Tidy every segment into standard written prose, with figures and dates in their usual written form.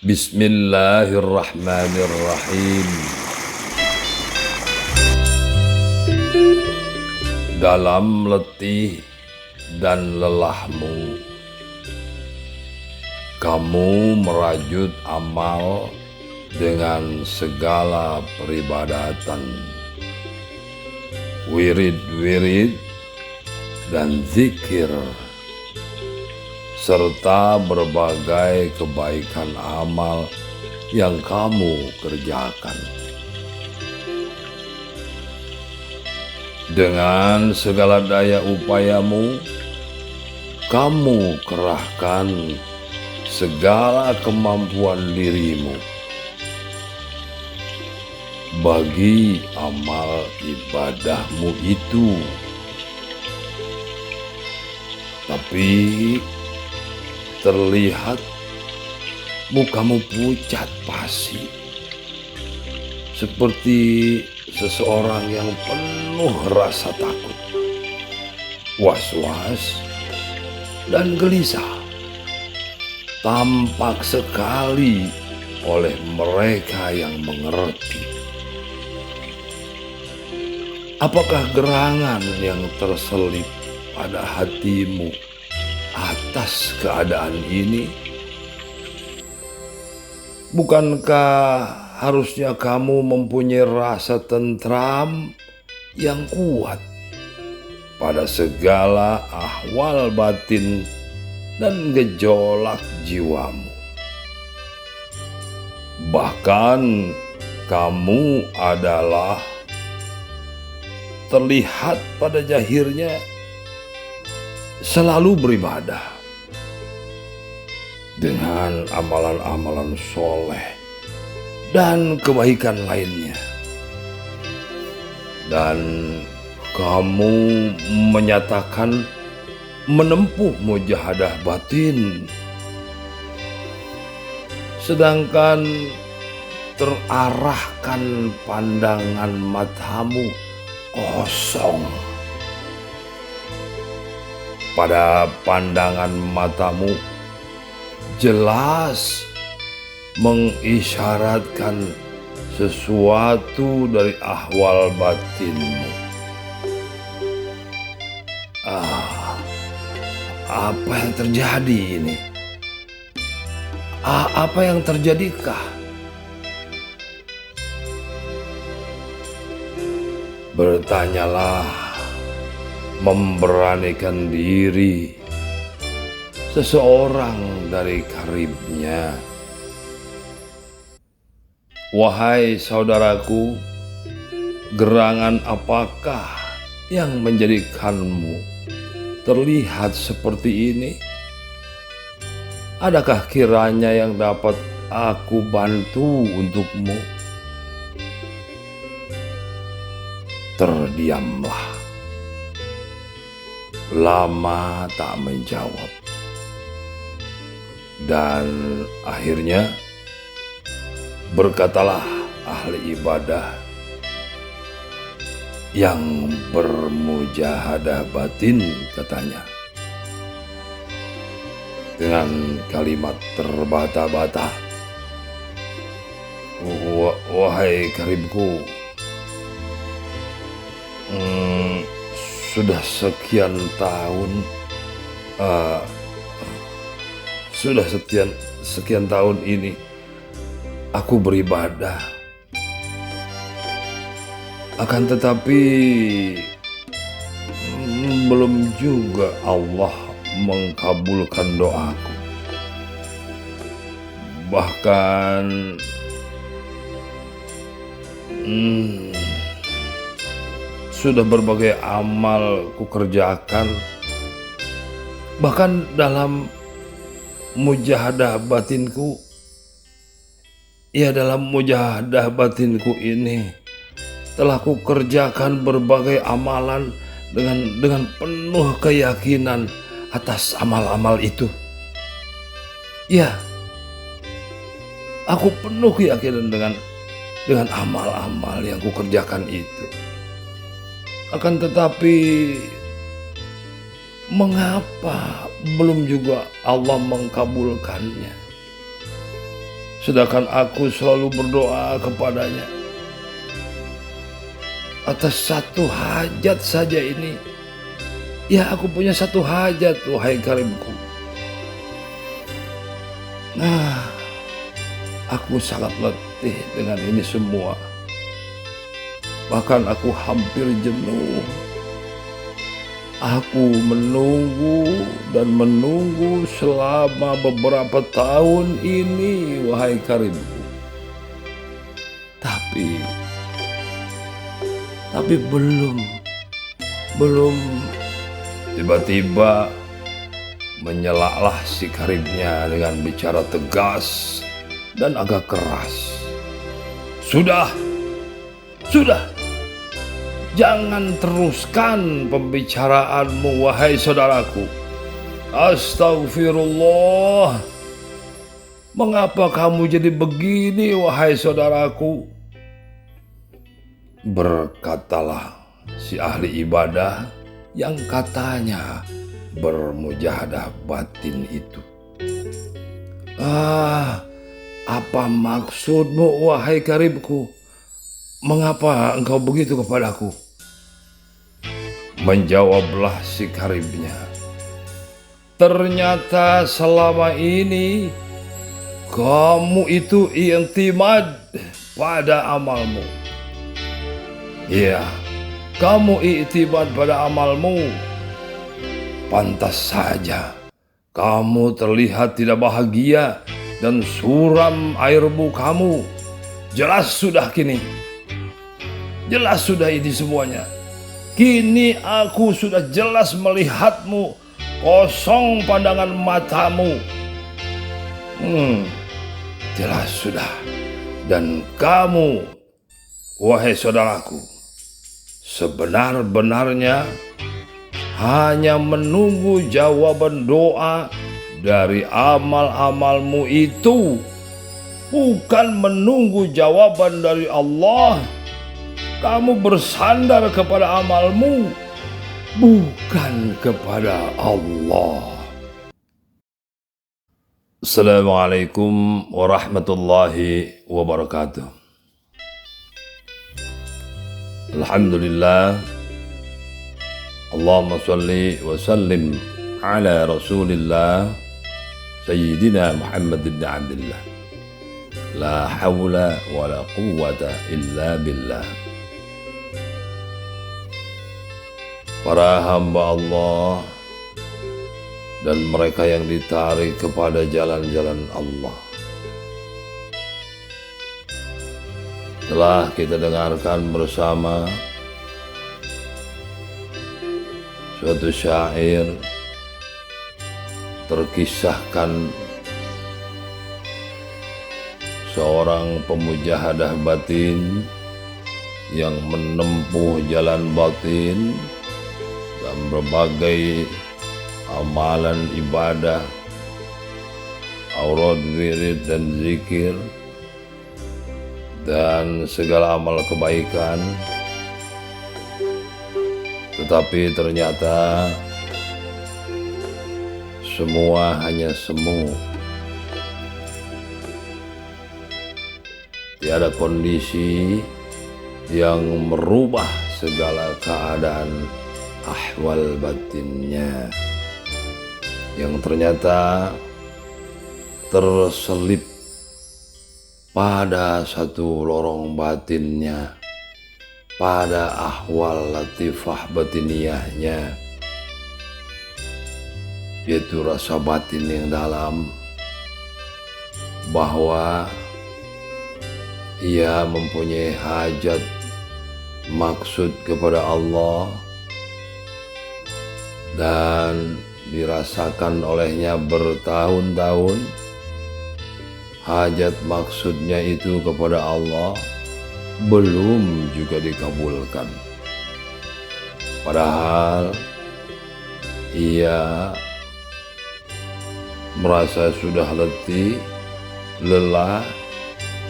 Bismillahirrahmanirrahim. Dalam letih dan lelahmu, kamu merajut amal dengan segala peribadatan, wirid-wirid dan zikir, serta berbagai kebaikan amal yang kamu kerjakan. Dengan segala daya upayamu, kamu kerahkan segala kemampuan dirimu bagi amal ibadahmu itu. Tapi terlihat mukamu pucat pasi, seperti seseorang yang penuh rasa takut, was-was, dan gelisah. Tampak sekali oleh mereka yang mengerti. Apakah gerangan yang terselip pada hatimu atas keadaan ini? Bukankah harusnya kamu mempunyai rasa tentram yang kuat pada segala ahwal batin dan gejolak jiwamu? Bahkan kamu adalah terlihat pada zahirnya selalu beribadah dengan amalan-amalan soleh dan kebaikan lainnya, dan kamu menyatakan menempuh mujahadah batin, sedangkan terarahkan pandangan matamu kosong. Pada pandangan matamu jelas mengisyaratkan sesuatu dari ahwal batinmu. Apa yang terjadi ini? Apa yang terjadikah? Bertanyalah, memberanikan diri seseorang dari karibnya. Wahai saudaraku, gerangan apakah yang menjadikanmu terlihat seperti ini? Adakah kiranya yang dapat aku bantu untukmu? Terdiamlah. Lama tak menjawab. Dan akhirnya berkatalah ahli ibadah yang bermujahadah batin, katanya, dengan kalimat terbata-bata, wahai karibku, sudah sekian tahun ini aku beribadah, akan tetapi belum juga Allah mengkabulkan doaku. Bahkan sudah berbagai amal kukerjakan, bahkan dalam mujahadah batinku, dalam mujahadah batinku ini telah kukerjakan berbagai amalan dengan penuh keyakinan atas amal-amal itu. Ya, aku penuh keyakinan dengan amal-amal yang kukerjakan itu. Akan tetapi mengapa belum juga Allah mengkabulkannya? sedangkan aku selalu berdoa kepadanya atas satu hajat saja ini. Ya, aku punya satu hajat, wahai Karimku. Nah, aku sangat letih dengan ini semua. Bahkan aku hampir jenuh. Aku menunggu dan menunggu selama beberapa tahun ini, wahai Karimku. Tapi belum. Tiba-tiba menyelaklah si Karimnya dengan bicara tegas dan agak keras. Sudah. Jangan teruskan pembicaraanmu, wahai saudaraku. Astagfirullah. Mengapa kamu jadi begini, wahai saudaraku? Berkatalah si ahli ibadah yang katanya bermujahadah batin itu. Apa maksudmu, wahai Karimku? Mengapa engkau begitu kepadaku? Menjawablah si Karimnya. Ternyata selama ini kamu itu i'timad pada amalmu. Iya, kamu i'timad pada amalmu. Pantas saja kamu terlihat tidak bahagia dan suram air mukamu. Jelas sudah ini semuanya. Kini aku sudah jelas melihatmu, kosong pandangan matamu. Jelas sudah. Dan kamu, wahai saudaraku, sebenar-benarnya hanya menunggu jawaban doa dari amal-amalmu itu, bukan menunggu jawaban dari Allah. Kamu bersandar kepada amalmu, bukan kepada Allah. Assalamualaikum warahmatullahi wabarakatuh. Alhamdulillah. Allahumma salli wa sallim ala Rasulillah Sayyidina Muhammad ibn Abdullah. La hawla wa la quwwata illa billah. Para hamba Allah dan mereka yang ditarik kepada jalan-jalan Allah. Telah kita dengarkan bersama suatu syair terkisahkan seorang pemujahadah batin yang menempuh jalan batin dan berbagai amalan ibadah, aurad, wirid dan zikir dan segala amal kebaikan, tetapi ternyata semua hanya semu. Tiada kondisi yang merubah segala keadaan ahwal batinnya, yang ternyata terselip pada satu lorong batinnya, pada ahwal latifah batiniyahnya, yaitu rasa batin yang dalam, bahwa ia mempunyai hajat maksud kepada Allah dan dirasakan olehnya bertahun-tahun. Hajat maksudnya itu kepada Allah belum juga dikabulkan, padahal ia merasa sudah letih, lelah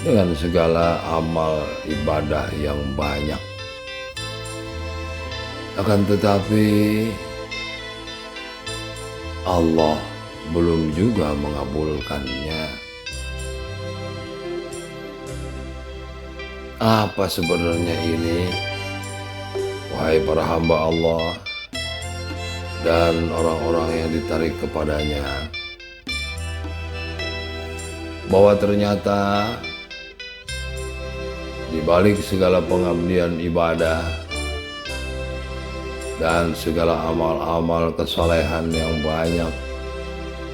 dengan segala amal ibadah yang banyak. Akan tetapi Allah belum juga mengabulkannya. Apa sebenarnya ini, wahai para hamba Allah dan orang-orang yang ditarik kepadanya, bahwa ternyata di balik segala pengabdian ibadah dan segala amal-amal kesalehan yang banyak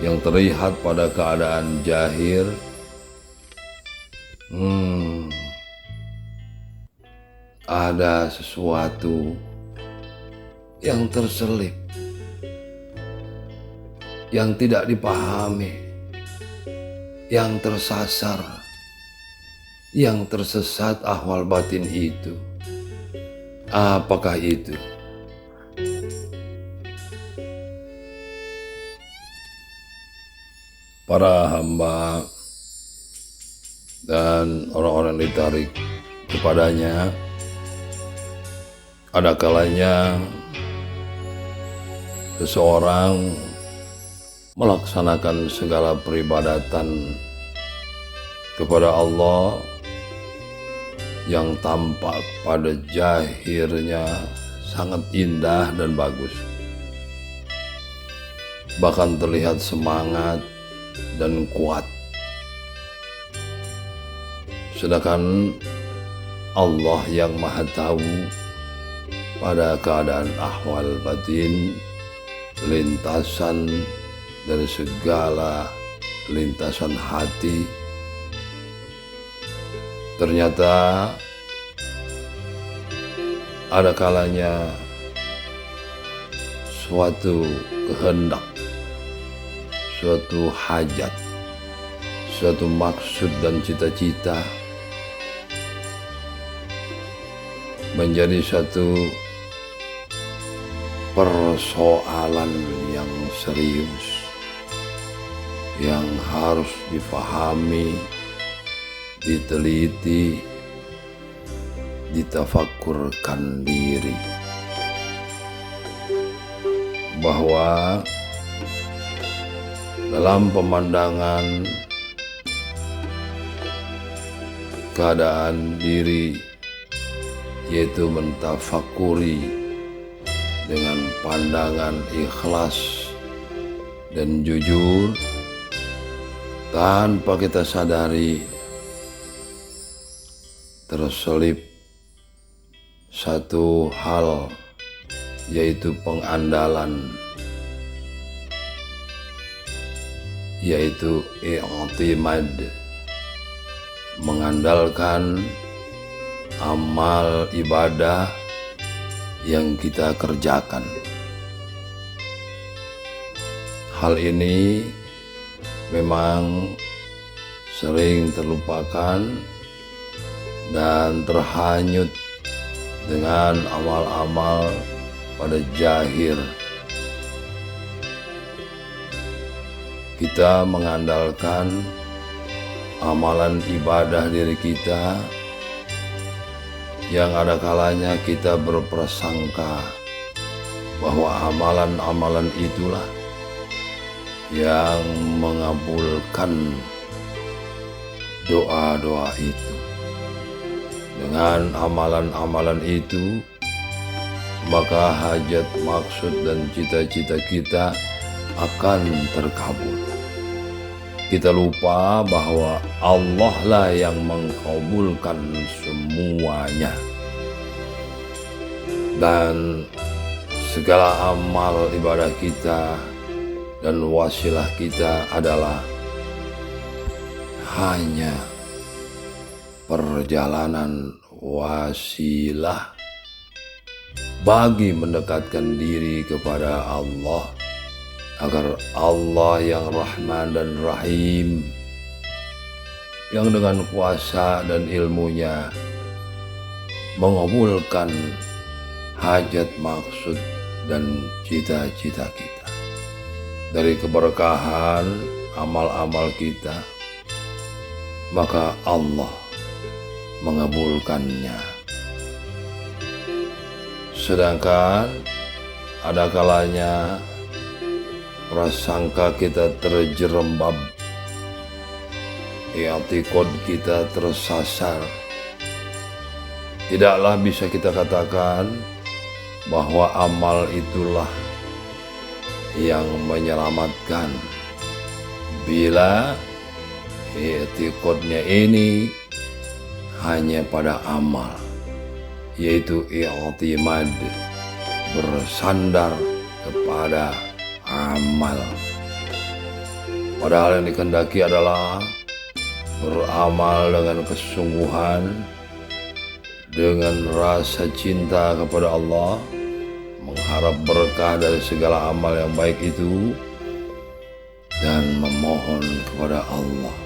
yang terlihat pada keadaan jahir, ada sesuatu yang terselip, yang tidak dipahami, yang tersasar, yang tersesat ahwal batin itu. Apakah itu? Para hamba dan orang-orang ditarik kepadanya, ada kalanya seseorang melaksanakan segala peribadatan kepada Allah yang tampak pada jahirnya sangat indah dan bagus, bahkan terlihat semangat dan kuat. Sedangkan Allah yang Maha Tahu pada keadaan ahwal batin, lintasan dari segala lintasan hati, ternyata ada kalanya suatu kehendak, suatu hajat, suatu maksud dan cita-cita menjadi satu persoalan yang serius, yang harus difahami, diteliti, ditafakkurkan diri, bahwa dalam pemandangan keadaan diri, yaitu mentafakuri dengan pandangan ikhlas dan jujur, tanpa kita sadari terselip satu hal, yaitu pengandalan, yaitu i'timad, mengandalkan amal ibadah yang kita kerjakan. Hal ini memang sering terlupakan dan terhanyut dengan amal-amal pada jahir. Kita mengandalkan amalan ibadah diri kita, yang ada kalanya kita berprasangka bahwa amalan-amalan itulah yang mengabulkan doa-doa itu. Dengan amalan-amalan itu, maka hajat, maksud, dan cita-cita kita akan terkabul. Kita lupa bahwa Allah lah yang mengkabulkan semuanya, dan segala amal ibadah kita dan wasilah kita adalah hanya perjalanan wasilah bagi mendekatkan diri kepada Allah, agar Allah yang Rahman dan Rahim, yang dengan kuasa dan ilmunya mengabulkan hajat, maksud, dan cita-cita kita. Dari keberkahan amal-amal kita, maka Allah mengabulkannya. Sedangkan ada kalanya prasangka kita terjerembab, i'tiqad kita tersasar, Tidaklah bisa kita katakan bahwa amal itulah yang menyelamatkan bila i'tiqadnya ini hanya pada amal, yaitu i'timad, bersandar kepada amal. Padahal yang dikehendaki adalah beramal dengan kesungguhan, dengan rasa cinta kepada Allah, mengharap berkah dari segala amal yang baik itu, dan memohon kepada Allah.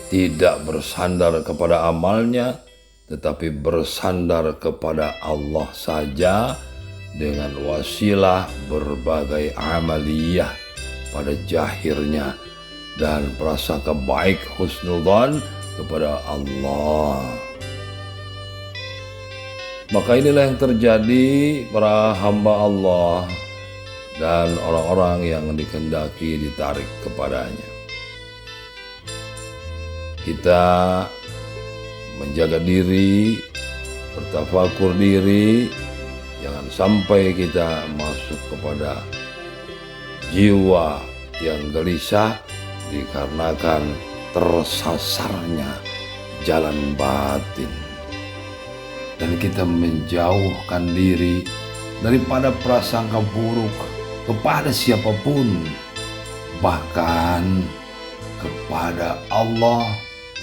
Tidak bersandar kepada amalnya, tetapi bersandar kepada Allah saja dengan wasilah berbagai amaliyah pada zahirnya dan prasangka baik husnudzan kepada Allah. Maka inilah yang terjadi para hamba Allah dan orang-orang yang dikehendaki ditarik kepadanya. Kita menjaga diri, bertafakur diri, jangan sampai kita masuk kepada jiwa yang gelisah dikarenakan tersasarnya jalan batin. Dan kita menjauhkan diri daripada prasangka buruk kepada siapapun, bahkan kepada Allah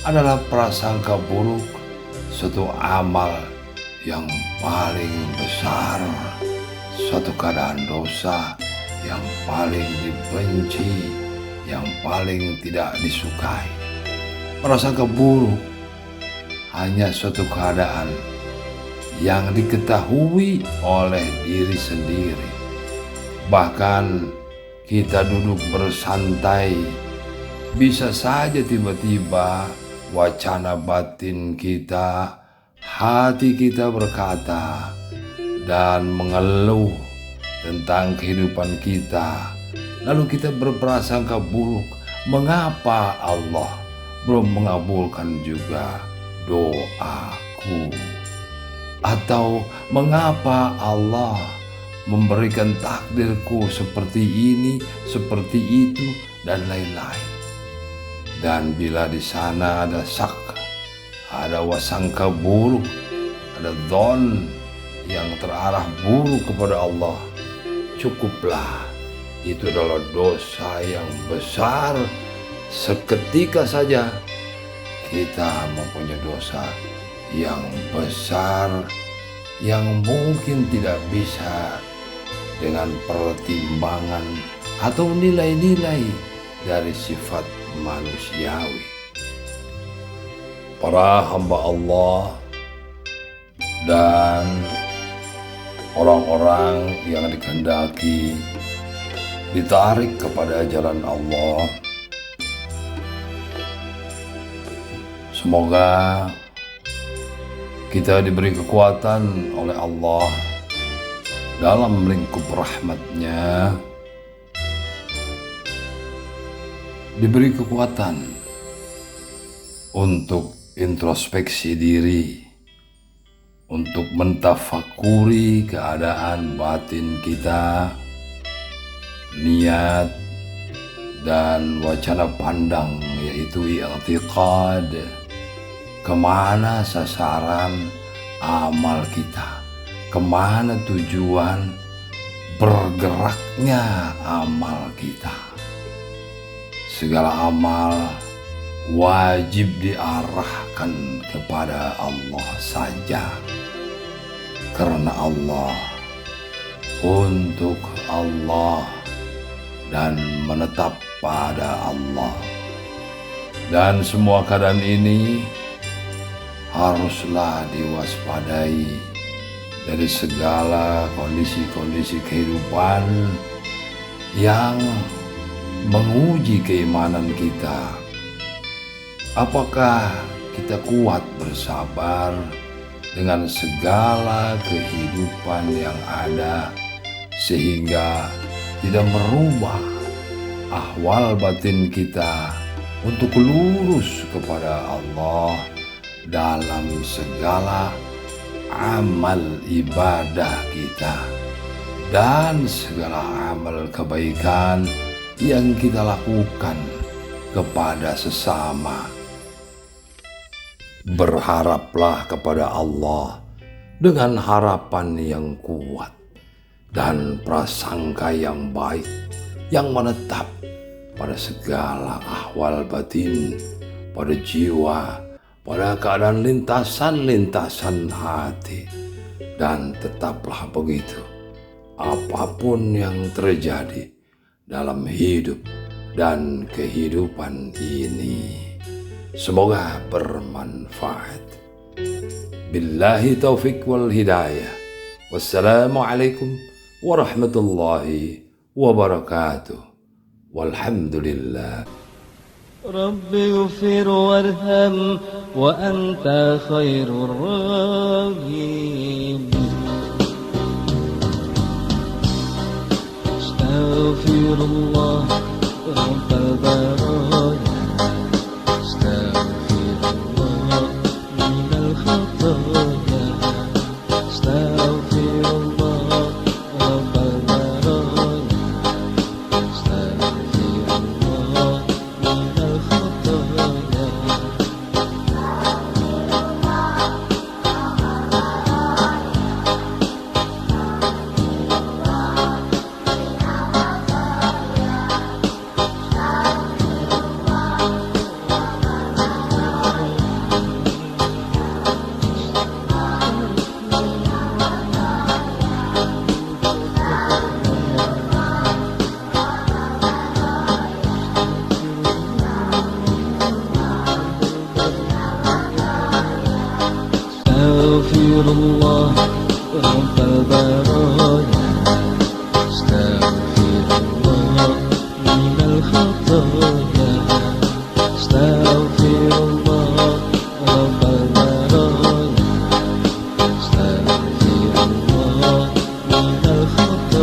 adalah prasangka buruk suatu amal yang paling besar, suatu keadaan dosa yang paling dibenci, yang paling tidak disukai. Prasangka buruk hanya suatu keadaan yang diketahui oleh diri sendiri. Bahkan kita duduk bersantai, bisa saja tiba-tiba wacana batin kita, hati kita berkata dan mengeluh tentang kehidupan kita. Lalu kita berprasangka buruk, mengapa Allah belum mengabulkan juga doaku? Atau mengapa Allah memberikan takdirku seperti ini, seperti itu, dan lain-lain. Dan bila di sana ada syak, ada wasangka buruk, ada dzon yang terarah buruk kepada Allah, cukuplah. Itu adalah dosa yang besar. Seketika saja kita mempunyai dosa yang besar yang mungkin tidak bisa dengan pertimbangan atau nilai-nilai dari sifat manusiawi. Para hamba Allah dan orang-orang yang dikehendaki ditarik kepada jalan Allah, semoga kita diberi kekuatan oleh Allah dalam lingkup rahmat-Nya, diberi kekuatan untuk introspeksi diri, untuk mentafakuri keadaan batin kita, niat dan wacana pandang, yaitu i'tiqad. Kemana sasaran amal kita, kemana tujuan bergeraknya amal kita. Segala amal wajib diarahkan kepada Allah saja, karena Allah, untuk Allah, dan menetap pada Allah. Dan semua keadaan ini haruslah diwaspadai dari segala kondisi-kondisi kehidupan yang menguji keimanan kita. Apakah kita kuat bersabar dengan segala kehidupan yang ada, sehingga tidak merubah ahwal batin kita untuk lurus kepada Allah dalam segala amal ibadah kita dan segala amal kebaikan yang kita lakukan kepada sesama. Berharaplah kepada Allah dengan harapan yang kuat dan prasangka yang baik yang menetap pada segala ahwal batin, pada jiwa, pada keadaan lintasan-lintasan hati. Dan tetaplah begitu apapun yang terjadi dalam hidup dan kehidupan ini. Semoga bermanfaat. Billahi taufik wal hidayah. Wassalamualaikum warahmatullahi wabarakatuh. Walhamdulillah. رب اغفر وارحم وأنت خير الراحمين أستغفر الله رب البرايا أستغفر الله من الخطايا أستغفر الله رب البرايا أستغفر الله من الخطايا أستغفر الله رب البرايا أستغفر الله من الخطايا أستغفر الله رب البرايا أستغفر الله من الخطايا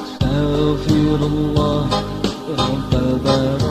أستغفر الله رب البرايا